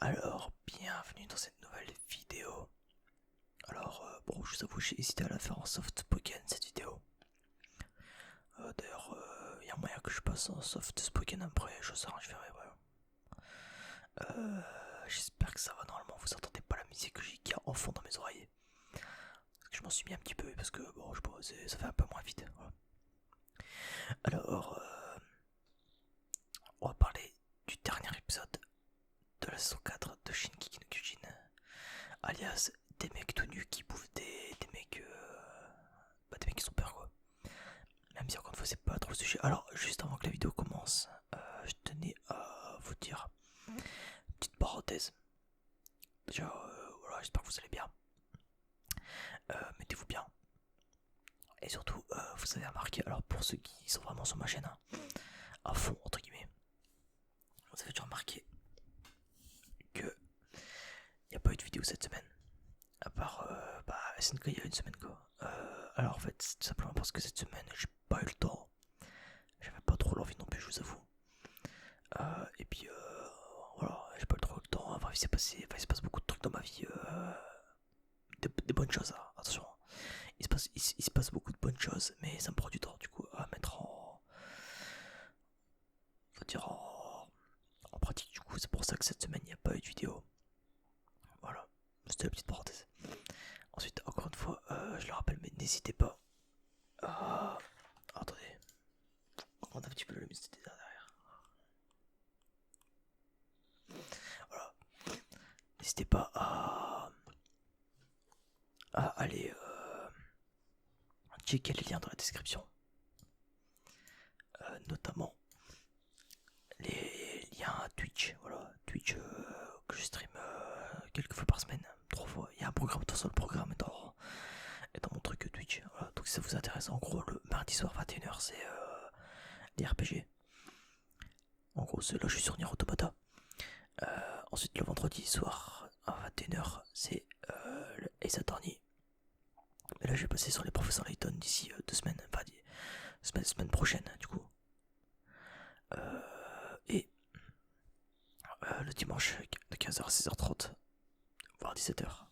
Alors, bienvenue dans cette nouvelle vidéo. Alors, bon, je vous avoue, j'ai hésité à la faire en soft spoken cette vidéo. D'ailleurs, il y a moyen que je passe en soft spoken après, je verrai, voilà. J'espère que ça va, normalement, vous entendez pas la musique que j'ai qui a en fond dans mes oreilles. Parce que je m'en suis mis un petit peu, parce que, bon, je pense ça fait un peu moins vite, voilà. Alors, on va parler du dernier épisode de la saison 4 de Shingeki no Kyojin, alias des mecs tout nus qui bouffent des mecs, des mecs qui sont peur quoi. Même si encore une fois c'est pas trop le sujet. Alors juste avant que la vidéo commence, je tenais à vous dire petite parenthèse. Déjà voilà, j'espère que vous allez bien. Mettez-vous bien. Et surtout vous avez remarqué, alors pour ceux qui sont vraiment sur ma chaîne, hein, à fond entre guillemets, vous avez déjà remarqué que il n'y a pas eu de vidéo cette semaine. À part SNK il y a une semaine quoi. Alors en fait c'est tout simplement parce que cette semaine j'ai pas eu le temps. J'avais pas trop l'envie non plus, je vous avoue. Et puis voilà, j'ai pas eu trop le temps. Enfin, il se passe beaucoup de trucs dans ma vie. Des bonnes choses, hein, attention. Il se passe beaucoup de bonnes choses, mais ça me prend du temps du coup à mettre faut dire en pratique. Du coup, c'est pour ça que cette semaine il n'y a pas eu de vidéo. Voilà, c'était la petite parenthèse. Ensuite, encore une fois, je le rappelle, mais n'hésitez pas. Attendez, on augmente un petit peu la luminosité derrière. Voilà, n'hésitez pas à aller checker les liens dans la description, notamment les liens à Twitch. Voilà, Twitch que je stream quelques fois par semaine, 3 fois. Il y a un programme, tout ça, le programme est dans mon truc Twitch. Voilà, donc si ça vous intéresse, en gros, le mardi soir 21h, c'est des RPG. En gros, là, je suis sur Nier Automata. Ensuite, le vendredi soir à 21h, c'est le Ace Attorney. Et là, je vais passer sur les professeurs Layton d'ici 2 semaines, enfin, semaine prochaine, du coup. Et le dimanche de 15h à 16h30, voire 17h.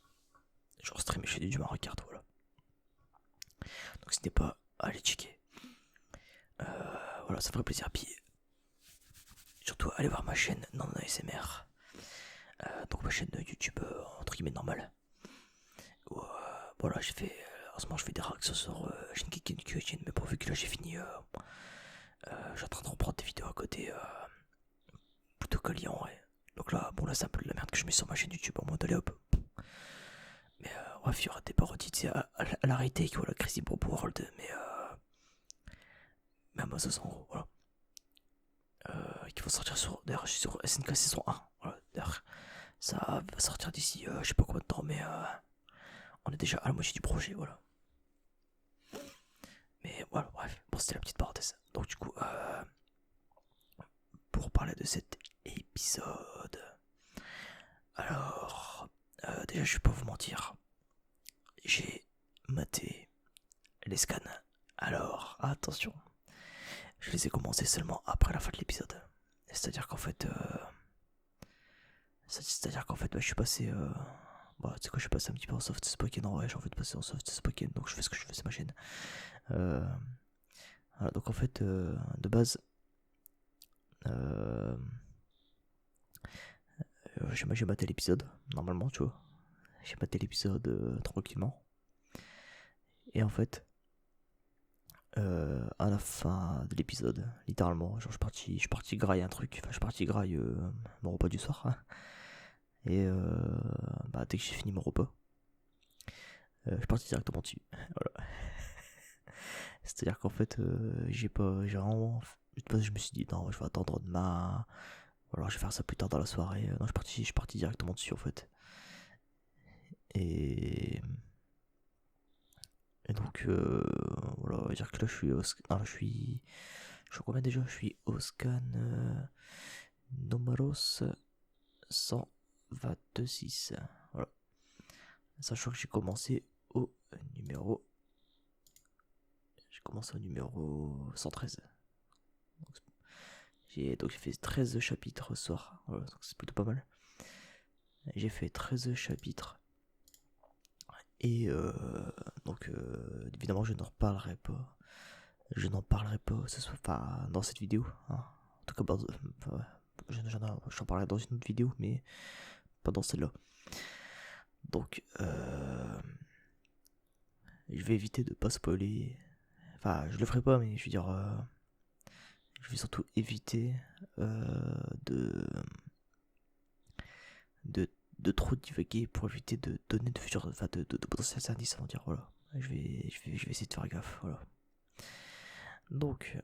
Je stream et je fais du Mario Kart, voilà. Donc n'hésitez pas à aller checker. Voilà, ça ferait plaisir. Puis surtout, allez voir ma chaîne non ASMR. Donc ma chaîne YouTube entre guillemets normale. Où, voilà, en ce moment je fais des réactions sur Shingeki no Kyojin, mais pourvu que là j'ai fini, je suis en train de reprendre des vidéos à côté plutôt que Lyon, ouais. Donc là, bon là c'est un peu de la merde que je mets sur ma chaîne YouTube en mode allez hop. Mais bref, il y aura des parodies, tu sais, à la retake ou à la Crazy Bob World, mais à ma sauce en gros, voilà. Qui vont sortir d'ailleurs, je suis sur SNK saison 1, voilà. D'ailleurs, ça va sortir d'ici, je sais pas combien de temps, mais on est déjà à la moitié du projet, voilà. Mais voilà, bref, bon, c'était la petite parenthèse. Donc, du coup, pour parler de cet épisode, alors, déjà, je vais pas vous mentir, j'ai maté les scans. Alors, attention, je les ai commencés seulement après la fin de l'épisode. C'est-à-dire qu'en fait, je suis passé. Tu sais quoi, je suis passé un petit peu en soft spoken. En vrai, j'ai envie de passer en soft spoken, donc je fais ce que je veux, c'est ma chaîne. Voilà, donc en fait, de base, j'ai maté l'épisode, normalement, tu vois. J'ai maté l'épisode tranquillement. Et en fait, à la fin de l'épisode, littéralement, genre je suis parti grailler un truc, enfin je suis parti grailler mon repas du soir. Hein. Et dès que j'ai fini mon repas, je suis parti directement dessus. Voilà. C'est-à-dire qu'en fait, j'ai vraiment. Je me suis dit, non, je vais attendre demain. Ou alors je vais faire ça plus tard dans la soirée. Non, je suis parti directement dessus en fait. Et. Et donc, voilà, on va dire que là je suis au. Non, là je suis. Je suis combien déjà? Je suis au scan. Numeros 126. Voilà. Sachant que j'ai commencé au numéro. J'ai commencé au numéro 113. Donc j'ai fait 13 chapitres ce soir. Voilà, donc c'est plutôt pas mal. J'ai fait 13 chapitres. Et donc évidemment je n'en reparlerai pas. Je n'en parlerai pas, ce soit pas dans cette vidéo. Hein. En tout cas, j'en parlerai dans une autre vidéo, mais pas dans celle-là. Donc je vais éviter de pas spoiler. Enfin, je le ferai pas, mais je veux dire, je vais surtout éviter de, de trop divaguer pour éviter de donner de futurs, enfin de potentiels indices avant de dire voilà. Je vais essayer de faire gaffe, voilà. Donc,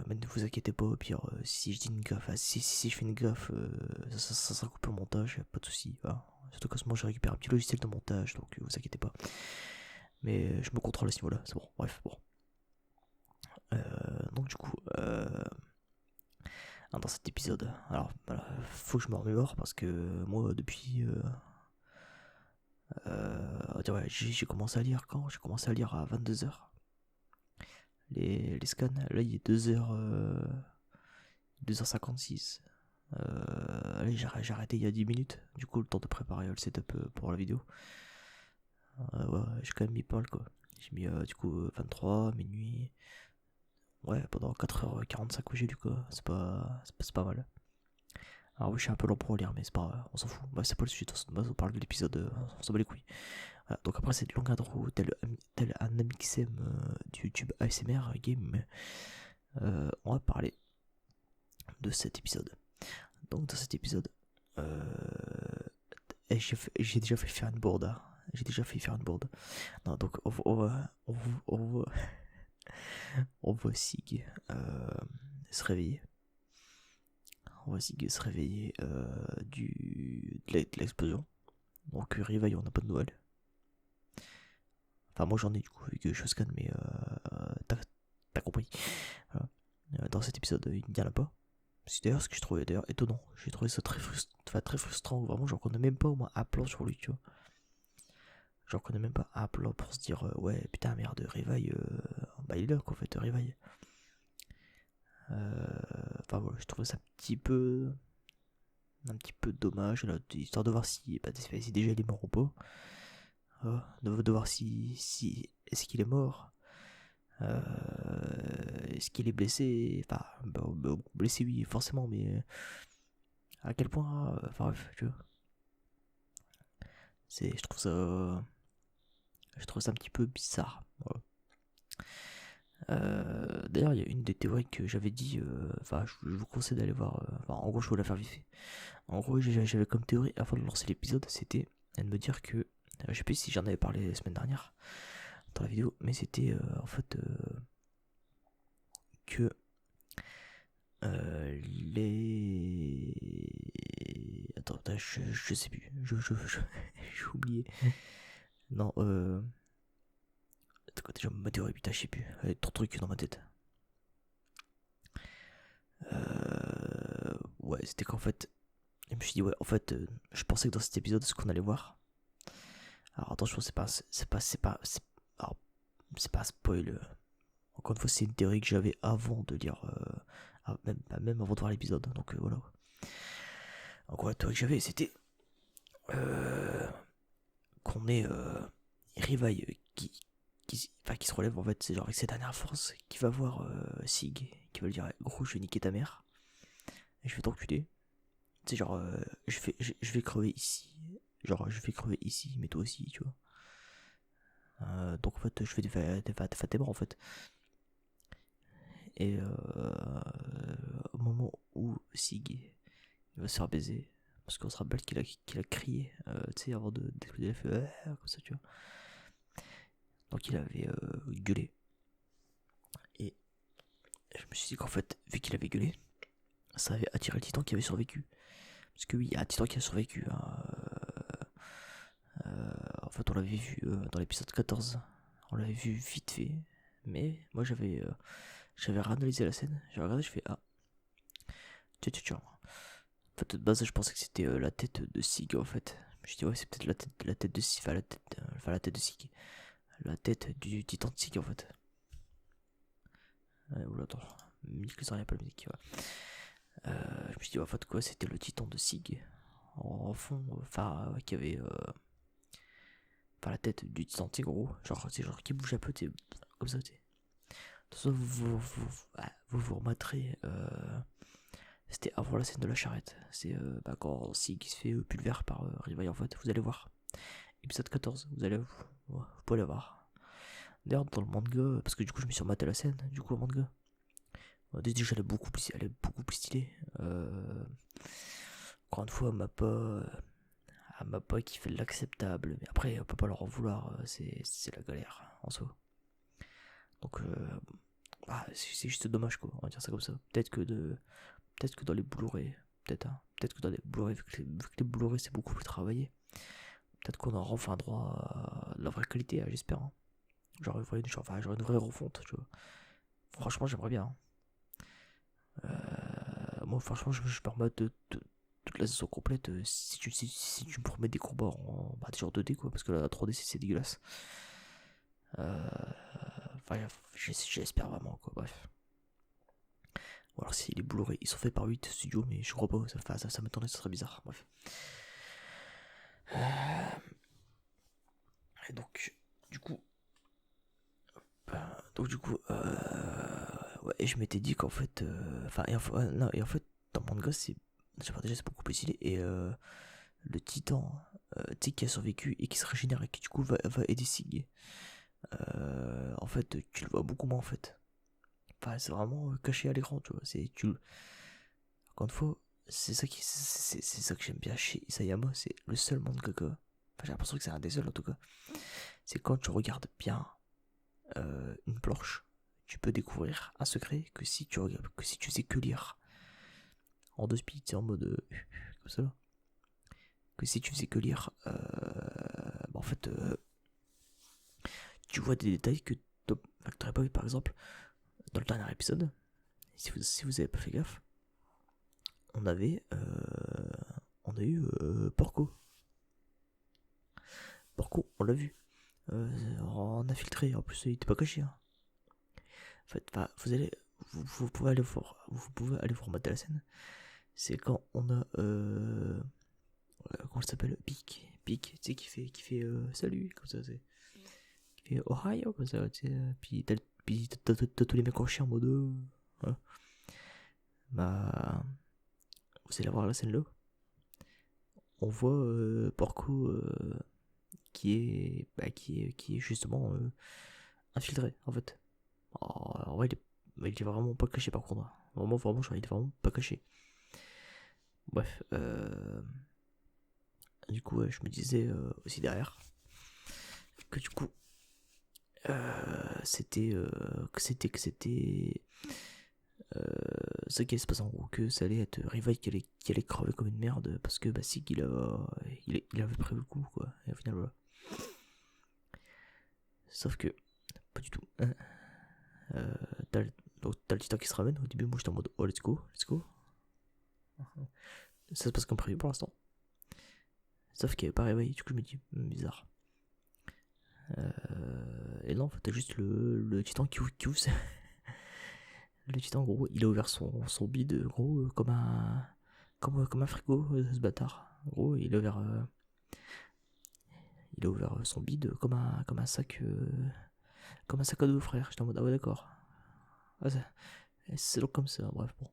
mais ne vous inquiétez pas, au pire, si je dis une gaffe, si je fais une gaffe, ça sera coupé au montage, pas de soucis. Hein. Surtout qu'en ce moment, je récupère un petit logiciel de montage, donc vous inquiétez pas. Mais je me contrôle à ce niveau-là, c'est bon, bref, bon. Donc, du coup, dans cet épisode, alors, voilà, faut que je me remémore parce que moi, depuis. Ouais, j'ai commencé à lire quand? J'ai commencé à lire à 22h. Les scans, là, il est 2h56. Allez, j'ai arrêté il y a 10 minutes. Du coup, le temps de préparer le setup pour la vidéo. Ouais, j'ai quand même mis pas mal quoi. J'ai mis du coup 23, minuit. Ouais, pendant 4h45 que j'ai lu quoi. C'est pas mal. Alors oui, je suis un peu lent pour lire, mais c'est pas grave, on s'en fout. Bah, c'est pas le sujet, de base, on parle de l'épisode, on s'en bat les couilles. Voilà, donc après cette longue intro, tel un amixem du YouTube ASMR Game, on va parler de cet épisode. Donc dans cet épisode, j'ai déjà fait faire une board. Hein. J'ai déjà fait faire une board. Non, donc on voit Sig se réveiller. On voit Sig se réveiller de l'explosion. Donc réveil, on n'a pas de nouvelles. Enfin moi j'en ai du coup vu que je scanne, mais t'as compris. Voilà. Dans cet épisode, il n'y en a pas. C'est d'ailleurs ce que je trouvais d'ailleurs étonnant. J'ai trouvé ça très frustrant. Vraiment, j'en connais même pas au moins un plan sur lui, tu vois. J'en connais même pas un plan pour se dire ouais putain merde, réveil, bah il est là qu'en fait, réveil. Enfin voilà, je trouvais ça un petit peu dommage là, histoire de voir si déjà il est mort ou pas. De voir si est-ce qu'il est mort. Est-ce qu'il est blessé? Enfin, blessé oui, forcément, mais à quel point? Enfin bref, tu vois. Je trouve ça un petit peu bizarre. Voilà. D'ailleurs, il y a une des théories que j'avais dit. Enfin, je vous conseille d'aller voir. En gros, je vais la faire vite fait. En gros, j'avais comme théorie avant de lancer l'épisode, c'était de me dire que. Je sais plus si j'en avais parlé la semaine dernière dans la vidéo, mais c'était en fait que les. Attends, je sais plus. J'ai oublié. Non, Attends, déjà ma théorie, putain, je sais plus. Il y a trop de trucs dans ma tête. Ouais, c'était qu'en fait. Je me suis dit, ouais, en fait, je pensais que dans cet épisode, ce qu'on allait voir. Alors attention, c'est pas un spoil. Encore une fois, c'est une théorie que j'avais avant de lire. Même avant de voir l'épisode. Donc voilà. Encore la théorie que j'avais, c'était. Qu'on est. Rivaille qui se relève en fait, c'est genre avec ses dernières forces, qui va voir Sig, qui va lui dire gros, je vais niquer ta mère, et je vais t'enculer. C'est genre, je vais crever ici, genre je vais crever ici, mais toi aussi, tu vois. Donc en fait, je vais te faire tes morts en fait. Et au moment où Sig il va se faire baiser, parce qu'on se rappelle qu'il a crié, tu sais, avant d'exploser, il a fait comme ça, tu vois. Donc il avait gueulé. Et je me suis dit qu'en fait, vu qu'il avait gueulé, ça avait attiré le titan qui avait survécu. Parce que oui, il y a un titan qui a survécu. Hein. En fait, on l'avait vu dans l'épisode 14. On l'avait vu vite fait. Mais moi, j'avais réanalysé la scène. J'ai regardé, je fais tiens. En fait, de base, je pensais que c'était la tête de Sig, en fait. Je me suis dit, ouais, c'est peut-être la tête de Sig. Enfin, la tête de Sig. La tête du titan de Sig, en fait. Oula, attends. Musique, ça rien pas le musique, ouais. Je me suis dit, en fait, quoi, c'était le titan de Sig. en fond, enfin, qui avait la tête du titan tigre, gros. Genre, c'est genre qui bouge un peu, t'es comme ça, t'es. De toute façon, vous remettrez. C'était avant la scène de la charrette. C'est quand Sig se fait pulvère par Revive, en fait, vous allez voir. Épisode 14, vous pouvez aller voir. D'ailleurs, dans le manga, parce que du coup, je me suis rematé la scène, du coup, au manga. Déjà, elle est beaucoup plus stylée. Encore une fois, elle m'a pas kiffé l'acceptable, mais après, on peut pas leur en vouloir, c'est la galère en soi. Donc, c'est juste dommage, quoi, on va dire ça comme ça. Peut-être que dans les Blu-ray, peut-être que dans les Blu-ray, vu que les Blu-ray c'est beaucoup plus travaillé, peut-être qu'on aura enfin droit à la vraie qualité, j'espère. Hein. Genre, j'aurais une vraie refonte, tu vois. Franchement, j'aimerais bien. Moi, franchement, je me remets de toute la saison complète. Si tu me remets des combats déjà en 2D, quoi, parce que la 3D, c'est dégueulasse. J'espère vraiment, quoi, bref. Ou alors, si les Blu-ray, ils sont faits par 8 studios, mais je crois pas, ça m'étonnerait, ça serait bizarre, bref. Et donc, du coup, ouais, et je m'étais dit qu'en fait, et en fait, dans le manga, déjà c'est beaucoup plus stylé, et le titan, tu sais, qui a survécu et qui se régénère et qui du coup va aider Sig. En fait, tu le vois beaucoup moins en fait. Enfin, c'est vraiment caché à l'écran, tu vois. Encore une fois, c'est ça que j'aime bien chez Isayama, c'est le seul mangaka. Enfin, j'ai l'impression que c'est un des seuls en tout cas. C'est quand tu regardes bien une planche, tu peux découvrir un secret que si tu sais que lire en 2 speed, c'est en mode comme ça. Que si tu faisais que lire, en fait, tu vois des détails que t'aurais pas vu, par exemple dans le dernier épisode. Si vous avez pas fait gaffe, on a eu Porco. Porco, on l'a vu en infiltré. En plus, il était pas caché. Hein. En fait, vous pouvez aller voir, mater la scène. C'est quand on a comment ça s'appelle, Pic, tu sais, qui fait salut, comme ça, c'est qui fait Ohio, comme ça, tu sais, puis t'as tous les mecs en chien en mode voilà. Bah, vous allez voir la scène là, on voit Porco qui est justement infiltré en fait. En vrai, il est vraiment pas caché par contre. Vraiment, genre, il est vraiment pas caché. Bref, du coup, je me disais aussi derrière que du coup, c'était ce qui allait se passer en gros, que ça allait être Rivail qui allait crever comme une merde parce que Sig il avait prévu le coup, quoi. Et au final, voilà. Sauf que, pas du tout. T'as le titan qui se ramène. Au début, moi j'étais en mode oh, let's go. Ça se passe comme prévu pour l'instant. Sauf qu'il n'y avait pas réveillé, du coup, je me dis bizarre. Et non, en fait, t'as juste le titan qui ouvre. Le titan, gros, il a ouvert son bide, gros, comme un frigo, ce bâtard. Gros, il a ouvert son bide comme un sac à dos, frère. J'étais en mode ah ouais, d'accord. Ah, c'est donc comme ça, bref, bon.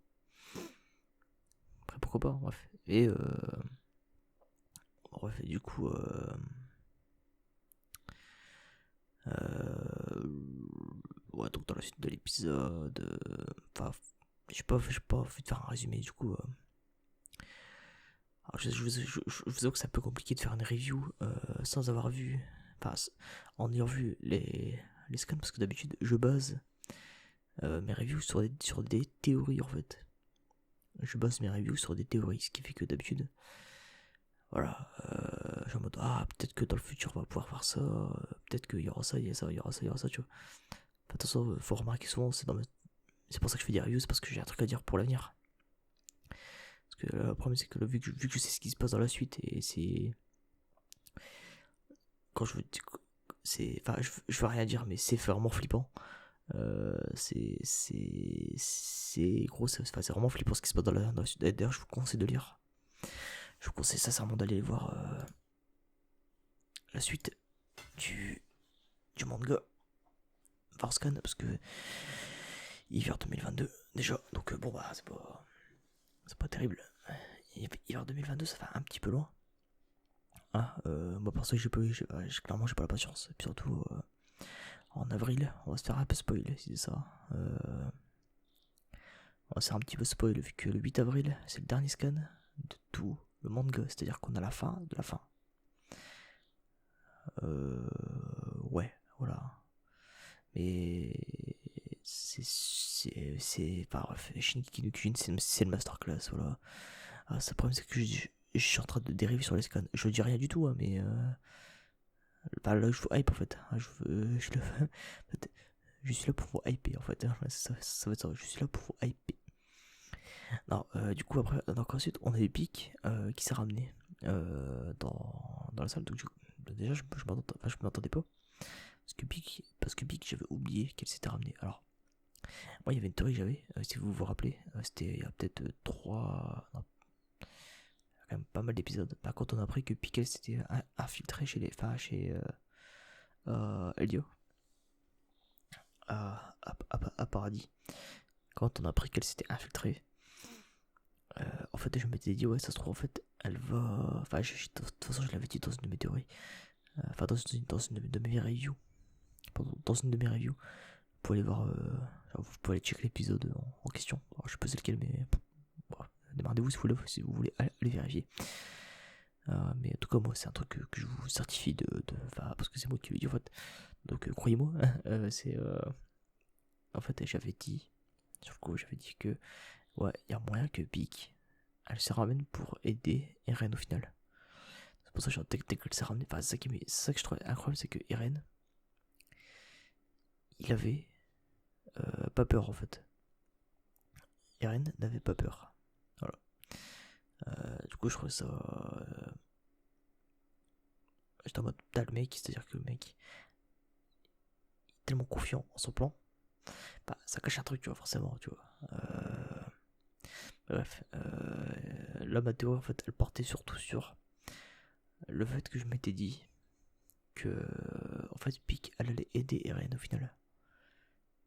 Après, pourquoi pas, bref. Et bref, et du coup, ouais, donc dans la suite de l'épisode, enfin, j'ai pas envie de faire un résumé, du coup. Alors, je vous avoue que c'est un peu compliqué de faire une review sans avoir vu, enfin, en ayant vu les scans, parce que d'habitude, je base mes reviews sur des théories, en fait. Je base mes reviews sur des théories, ce qui fait que d'habitude, voilà, je suis en mode, peut-être que dans le futur, on va pouvoir faire ça, peut-être qu'il y aura ça, il y aura ça, tu vois. De toute façon, faut remarquer souvent, c'est pour ça que je fais des reviews, c'est parce que j'ai un truc à dire pour l'avenir. Parce que le problème, c'est que vu que je sais ce qui se passe dans la suite, et c'est. Quand je veux. Enfin, je veux rien dire, mais c'est vraiment flippant. C'est gros, c'est vraiment flippant ce qui se passe dans la suite. D'ailleurs, je vous conseille de lire. je vous conseille sincèrement d'aller voir la suite du manga Varscan, parce que hiver 2022 déjà, donc bon bah c'est pas terrible. Hiver 2022 ça fait un petit peu loin. Ah, moi pour ça clairement j'ai pas la patience. Et puis surtout en avril, on va se faire un peu spoil si c'est ça. On va se faire un petit peu spoil vu que le 8 avril c'est le dernier scan de tout le manga, c'est-à-dire qu'on a la fin de la fin. Ouais, voilà. Mais c'est enfin bref, Shingeki no Kyojin c'est le masterclass, voilà. Ah, ça, le problème c'est que je suis en train de dériver sur les scans. Je dis rien du tout, hein, mais bah, là je vous hype en fait. Je suis là pour vous hyper en fait. Ça va être ça, je suis là pour vous hyper. Non, du coup après, donc ensuite on a Epic qui s'est ramené dans la salle. Donc déjà je m'attendais pas. Parce que Peak j'avais oublié qu'elle s'était ramenée. Alors, moi il y avait une théorie que j'avais, si vous vous rappelez, c'était il y a peut-être 3. Non, quand même pas mal d'épisodes. Bah, quand on a appris que Peak elle s'était infiltrée chez chez Elio à Paradis. Quand on a appris qu'elle s'était infiltrée, en fait je m'étais dit ouais ça se trouve en fait elle va. Enfin de toute façon je l'avais dit dans une de mes théories. Enfin dans une de mes reviews. Pardon, dans une de mes reviews. Vous pouvez aller voir. Vous pouvez aller checker l'épisode en question. Alors, je sais pas c'est lequel mais. Bon, démerdez-vous si vous voulez aller vérifier. Mais en tout cas moi c'est un truc que je vous certifie parce que c'est moi qui l'ai dit en fait. Donc croyez-moi. C'est en fait j'avais dit. Sur le coup j'avais dit que. Ouais, il y a moyen que Peak elle se ramène pour aider Eren au final. C'est pour ça que dès qu'elle s'est ramenée. Enfin, c'est ça que je trouvais incroyable, c'est que Eren, il avait pas peur en fait. Eren n'avait pas peur. Voilà. Du coup, je trouvais ça. J'étais en mode, t'as le mec, c'est-à-dire que le mec est tellement confiant en son plan. Bah, ça cache un truc, tu vois, forcément, tu vois. Bref, là, ma théorie, en fait, elle portait surtout sur le fait que je m'étais dit que, en fait, Peak, elle allait aider Eren au final.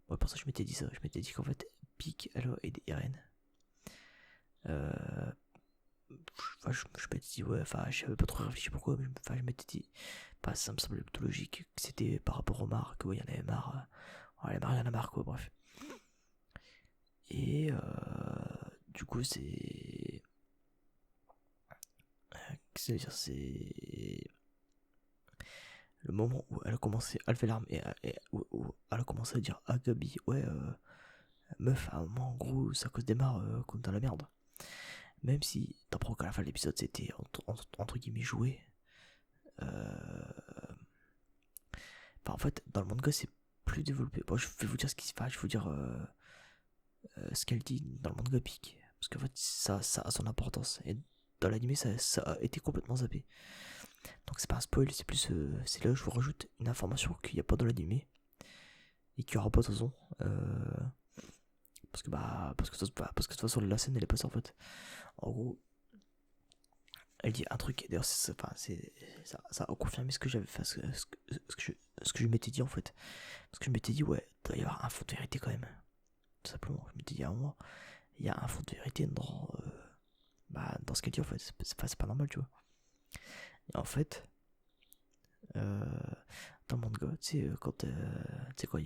Ouais, pour ça, je m'étais dit ça. Je m'étais dit qu'en fait, Peak, elle allait aider Eren. Je m'étais dit, ouais, enfin, je savais pas trop réfléchi pourquoi, mais je m'étais dit, bah, ça me semblait plutôt logique que c'était par rapport aux marques, ouais, il y en avait marre. Il y en a marre, quoi, bref. Et du coup, c'est. C'est-à-dire, c'est. Le moment où elle a commencé à lever l'arme et où elle a commencé à dire à Gabi, ouais, meuf, à un moment, en gros, ça cause des marres qu'on est dans la merde. Même si t'apprends qu'à la fin de l'épisode, c'était entre guillemets joué. Enfin, en fait, dans le manga, c'est plus développé. Bon, je vais vous dire ce qui se passe, je vais vous dire ce qu'elle dit dans le manga Peak. Parce qu'en fait, ça a son importance. Et dans l'anime, ça a été complètement zappé. Donc, c'est pas un spoil, c'est plus. C'est là où je vous rajoute une information qu'il n'y a pas dans l'anime. Et qu'il n'y aura pas de toute façon. Parce que de toute façon, la scène, elle est passée en fait. En gros, elle dit un truc. D'ailleurs, ça a confirmé ce que j'avais fait, ce que je m'étais dit en fait. Parce que je m'étais dit, ouais, il doit y avoir un fond de vérité quand même. Tout simplement. Je m'étais dit, à un moment, il y a un fond de vérité dans ce qu'elle dit en fait. C'est pas normal, tu vois. Et en fait, dans le manga, tu sais, tu sais, quand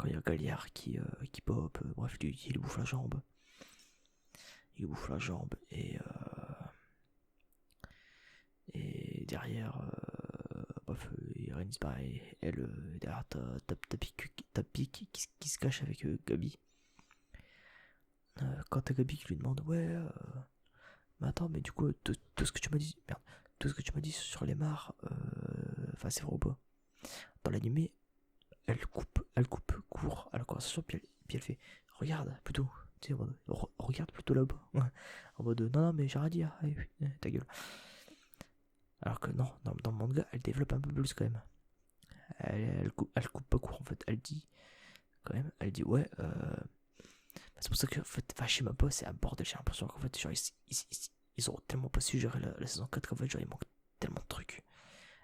il y a Galliard qui pop, bref, il bouffe la jambe. Il bouffe la jambe et derrière, bref, Irene disparaît. Elle, derrière, t'as Pique qui se cache avec Gabi. Quand t'as Gabi qui lui demande, ouais, mais attends, mais du coup, tout ce que tu m'as dit, merde, tout ce que tu m'as dit sur les mares, enfin, c'est vrai ou pas? Dans l'animé, elle coupe court à la conversation, puis elle fait, regarde plutôt, tu sais, regarde plutôt là-bas. En mode, non, mais j'ai rien dit, allez, ta gueule. Alors que non, dans le manga, elle développe un peu plus quand même. Elle coupe pas court en fait. Elle dit, quand même, elle dit, ouais, c'est pour ça que, en fait, chez ma pote, c'est un bordel. J'ai l'impression qu'en fait, genre, ils ont tellement pas su gérer la saison 4 qu'en fait, genre, il manque tellement de trucs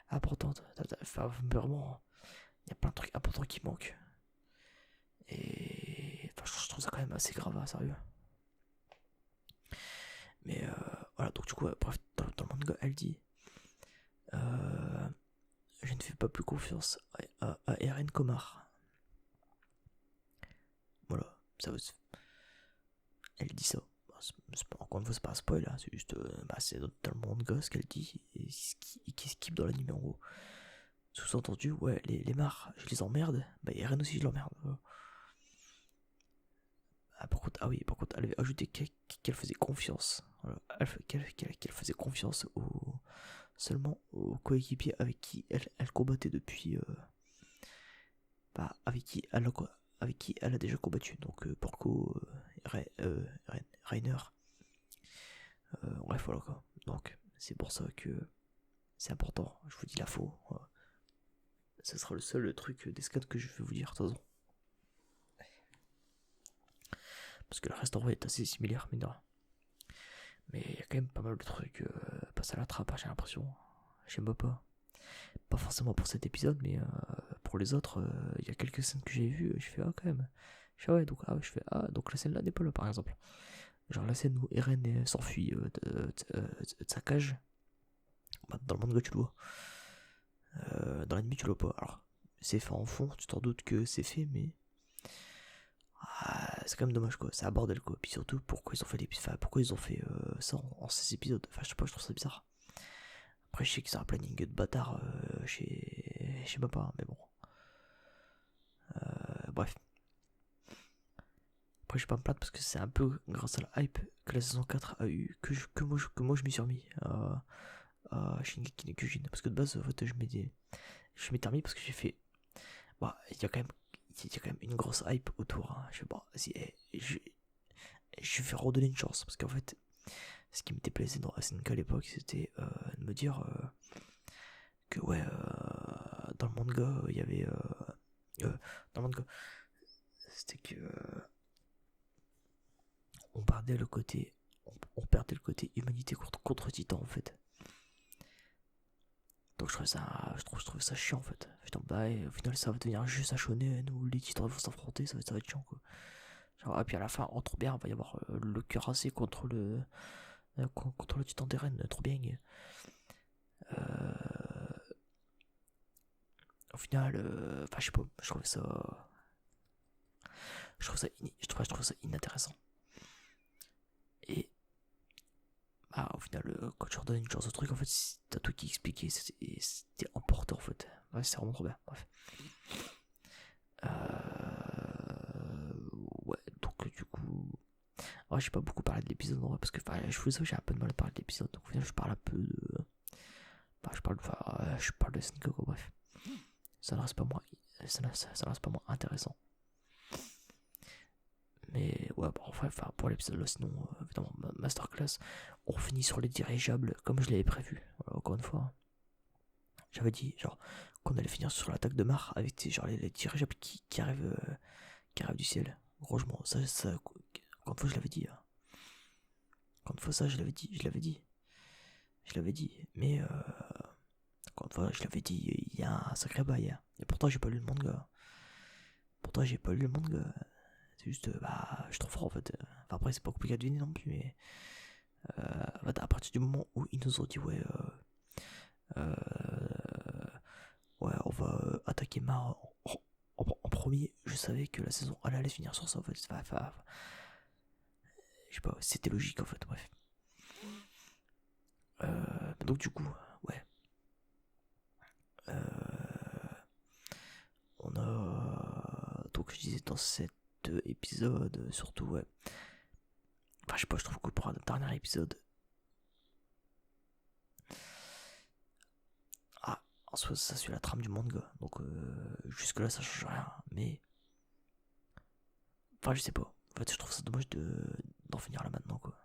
importants. Enfin, vraiment, il y a plein de trucs importants qui manquent. Et enfin, je trouve ça quand même assez grave, hein, sérieux. Mais voilà, donc du coup, bref, dans le manga, elle dit je ne fais pas plus confiance à Eren Komar. Voilà, ça veut. Elle dit ça. Encore une fois, c'est pas un spoil, hein, c'est juste. C'est dans le manga ce qu'elle dit et qui skip dans l'anime en gros. Sous-entendu, ouais, les marres, je les emmerde, bah Eren aussi je l'emmerde. Par contre, elle avait ajouté qu'elle faisait confiance. Voilà, qu'elle faisait confiance seulement aux coéquipiers avec qui elle combattait depuis. Avec qui elle a déjà combattu. Donc Porco, Rainer. Bref, voilà quoi. Donc, c'est pour ça que c'est important. Je vous dis la faux. Voilà. Ce sera le seul truc d'escalade que je vais vous dire, de toute façon. Parce que le reste en vrai est assez similaire, mais non. Mais il y a quand même pas mal de trucs passés à la trappe, hein, j'ai l'impression. J'aime pas. Pas forcément pour cet épisode, mais pour les autres, il y a quelques scènes que j'ai vues, je fais quand même. Je fais donc la scène là n'est pas là par exemple. Genre la scène où Eren s'enfuit de sa cage. Bah, dans le manga tu le vois. Dans l'anime tu le vois pas. Alors c'est fait en fond, tu t'en doutes que c'est fait, mais c'est quand même dommage quoi, c'est un bordel quoi. Puis surtout pourquoi ils ont fait ça en 6 épisodes. Enfin je sais pas, je trouve ça bizarre. Après je sais que c'est un planning de bâtard chez papa, hein, mais bon. Bref. Après je vais pas me plaindre parce que c'est un peu grâce à la hype que la saison 4 a eu que moi je m'y suis remis à Shingeki no Kyojin. Parce que de base en fait je m'étais remis parce que j'ai fait. Bah il y a quand même une grosse hype autour. Hein. Je sais pas, je vais redonner une chance parce qu'en fait ce qui m'était plaisé dans SNK à l'époque c'était de me dire que ouais dans le manga il y avait dans le manga c'était que on perdait le côté humanité contre titan en fait. Donc je trouvais ça chiant en fait. Putain, bah au final ça va devenir juste un shonen où les titans vont s'affronter, ça va être chiant quoi. Genre, et puis à la fin, trop bien, il va y avoir le cuirassé contre le titan d'Eren, trop bien. Au final, je sais pas, je trouve ça inintéressant. Et au final, quand tu redonnes une chance au truc, en fait, t'as tout qui expliqué, c'était emporté en fait. Ouais, c'est vraiment trop bien. Bref. Ouais, donc du coup, ouais, j'ai pas beaucoup parlé de l'épisode en vrai parce que je vous j'ai un peu de mal à parler de l'épisode. Donc au final, je parle un peu de, je parle de SNK quoi. Bref, ça ne reste pas moins, ça reste pas moins intéressant. Mais ouais, pour l'épisode là, sinon, évidemment, masterclass, on finit sur les dirigeables comme je l'avais prévu. Voilà, encore une fois, j'avais dit genre qu'on allait finir sur l'attaque de Mar avec genre les dirigeables qui arrivent du ciel. Franchement, encore une fois, je l'avais dit. Hein. Encore une fois, ça, je l'avais dit. Mais encore une fois, je l'avais dit, il y a un sacré bail. Hein. Et pourtant, j'ai pas lu le manga. C'est juste, je suis trop fort en fait. Enfin, après, c'est pas compliqué à deviner non plus, mais à partir du moment où ils nous ont dit, ouais, on va attaquer Mar en premier, je savais que la saison allait finir sur ça en fait. Je sais pas, c'était logique en fait, bref. Donc, du coup, ouais. On a. Donc, je disais dans cet épisode, surtout, ouais. Enfin, je sais pas, je trouve que pour un dernier épisode. En soi, ça suit la trame du manga. Donc, jusque-là, ça change rien. Mais. Enfin, je sais pas. En fait, je trouve ça dommage d'en finir là maintenant, quoi.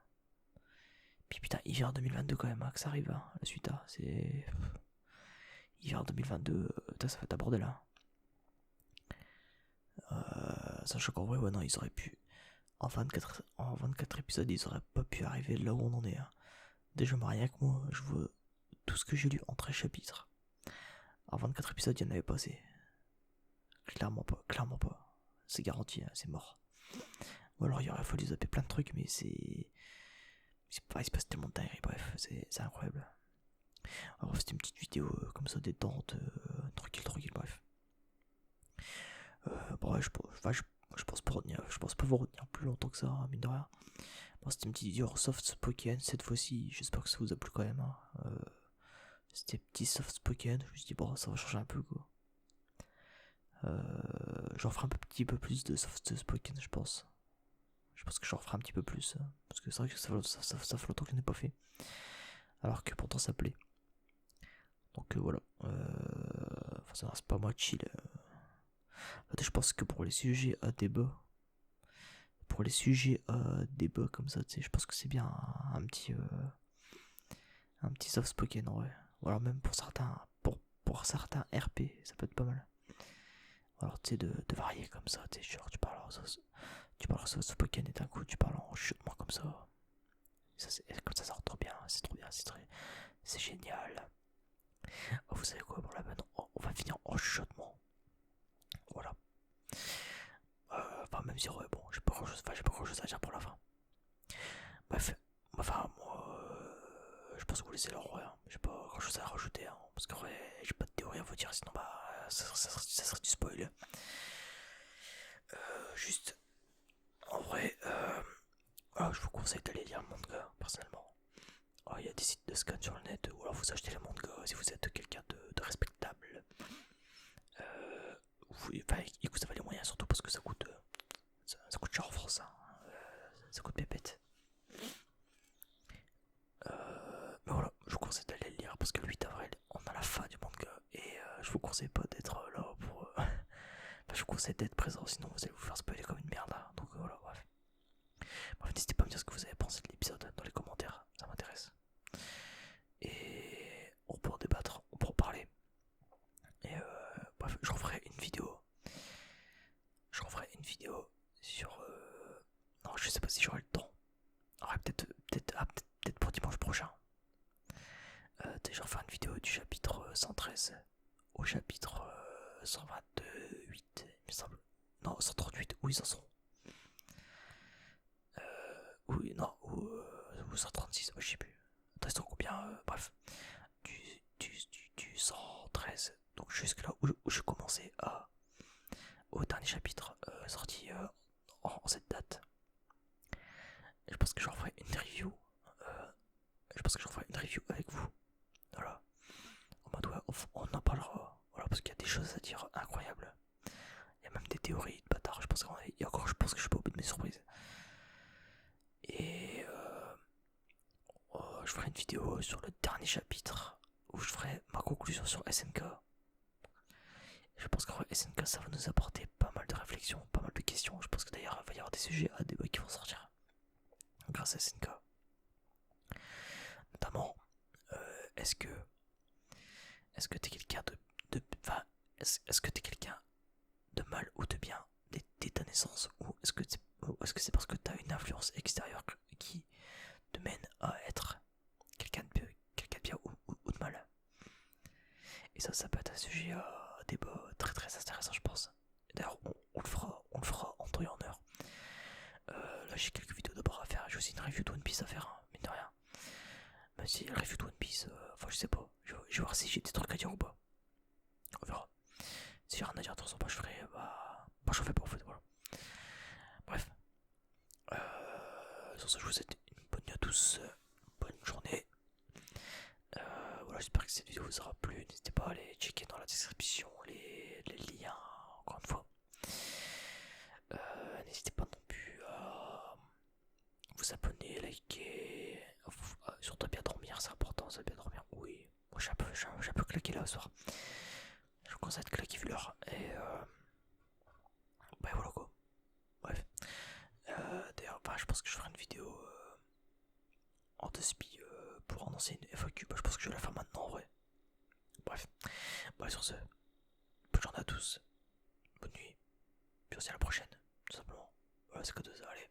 Puis putain, hiver 2022 quand même, hein, que ça arrive, hein, la suite, hein, c'est. Hiver 2022, ça va être un bordel, hein. Sachant qu'en vrai, ouais, non, ils auraient pu. En 24 épisodes, ils auraient pas pu arriver là où on en est. Hein. Déjà, rien que moi, je vois tout ce que j'ai lu en 13 chapitres. En 24 épisodes, il n'y en avait pas assez. Clairement pas, clairement pas. C'est garanti, hein, c'est mort. Ou alors il aurait fallu zapper plein de trucs, mais c'est pas, il se passe tellement de dingueries, bref, c'est incroyable. Alors c'était une petite vidéo comme ça, détente, tranquille, bref. Bon, ouais, je pense pas retenir, je pense pas vous retenir plus longtemps que ça, hein, mine de rien. Bon, c'était une petite vidéo soft spoken cette fois-ci, j'espère que ça vous a plu quand même. Hein. C'était petit soft spoken, je me suis dit bon ça va changer un peu quoi. J'en ferai un petit peu plus de soft spoken je pense. Je pense que j'en ferai un petit peu plus. Parce que c'est vrai que ça fait longtemps que je n'ai pas fait. Alors que pourtant ça plaît. Donc voilà. Enfin ça reste pas moi chill. Je pense que pour les sujets à débat. Pour les sujets à débat comme ça, tu sais, je pense que c'est bien un petit soft spoken en vrai. Ou alors même pour certains RP, ça peut être pas mal. Alors tu sais de varier comme ça, tu sais, genre tu parles en soft spoken et d'un coup tu parles en chuchotement comme ça. Comme ça rend trop bien, c'est trop bien, c'est génial. Oh, vous savez quoi, pour la maintenant, on va finir en chuchotement. Voilà. Enfin même si ouais bon, j'ai pas grand chose à dire pour la fin. Bref, enfin moi je pense que vous laissez leur ouais, hein. J'ai pas grand chose à rajouter hein, parce que ouais, j'ai pas de théorie à vous dire sinon bah ça serait du spoil. Juste en vrai voilà, je vous conseille d'aller lire le manga personnellement. Il y a des sites de scan sur le net ou alors vous achetez le manga si vous êtes quelqu'un de respectable. Écoute, ça va les moyens surtout parce que ça coûte ça coûte cher en France hein. Ça coûte pépette. Mais voilà, je vous conseille d'aller le lire parce que le 8 avril, on a la fin du manga et je vous conseille pas d'être là pour. Enfin, je vous conseille d'être présent, sinon vous allez vous faire spoiler comme une merde. Hein. Donc voilà, bref. Bref, n'hésitez pas à me dire ce que vous avez pensé de l'épisode dans les commentaires, ça m'intéresse. Et on peut en débattre, on peut en parler. Et bref, je referai une vidéo. Sur. Non, je sais pas si j'aurai le temps. Alors, peut-être pour dimanche prochain. Déjà faire une vidéo du chapitre 113 au chapitre 128, il me semble. Non, 138, où ils en sont. Oui, non, ou 136, je sais plus. Reste combien, bref. Du 113. Donc jusque là où je commençais au dernier chapitre sorti en cette date. Je pense que j'en ferai une review. Avec vous. Voilà. On en parlera. Voilà, parce qu'il y a des choses à dire incroyables. Il y a même des théories de bâtard. Je pense que je suis pas au bout de mes surprises. Et je ferai une vidéo sur le dernier chapitre où je ferai ma conclusion sur SNK. Je pense qu'en vrai, SNK, ça va nous apporter pas mal de réflexions, pas mal de questions. Je pense que d'ailleurs, il va y avoir des sujets à débat qui vont sortir grâce à SNK. Notamment, est-ce que t'es quelqu'un est-ce que t'es quelqu'un de mal ou de bien dès ta naissance, ou est-ce que c'est parce que t'as une influence extérieure qui te mène à être quelqu'un de bien ou de mal. Et ça peut être un sujet à débat très très intéressant, je pense. D'ailleurs, on le fera en temps et en heure. Là, j'ai quelques vidéos d'abord à faire. J'ai aussi une review de One Piece à faire, hein, mine de rien. Même si la review de One Piece, enfin, je sais pas. Je vais voir si j'ai des trucs à dire ou pas. On verra. Si j'ai rien à dire, de toute façon, je ferai. Je fais pas en fait, voilà. Bref. Sur ce, je vous souhaite une bonne nuit à tous. Bonne journée. Voilà, j'espère que cette vidéo vous aura plu. N'hésitez pas à aller checker dans la description les liens, encore une fois. N'hésitez pas non plus à vous abonner, liker, surtout à bien dormir, c'est important, ça bien dormir. Oui, moi j'ai un peu claqué là ce soir. Je commence à être claqué vu l'heure. Et bah voilà quoi. Bref. D'ailleurs, je pense que je ferai une vidéo en deux spi pour annoncer une FAQ. Je pense que je vais la faire maintenant en vrai. Bref. Sur ce, bonne journée à tous. Bonne nuit. Puis on se dit à la prochaine. Tout simplement. Voilà, c'est que de ça. Allez.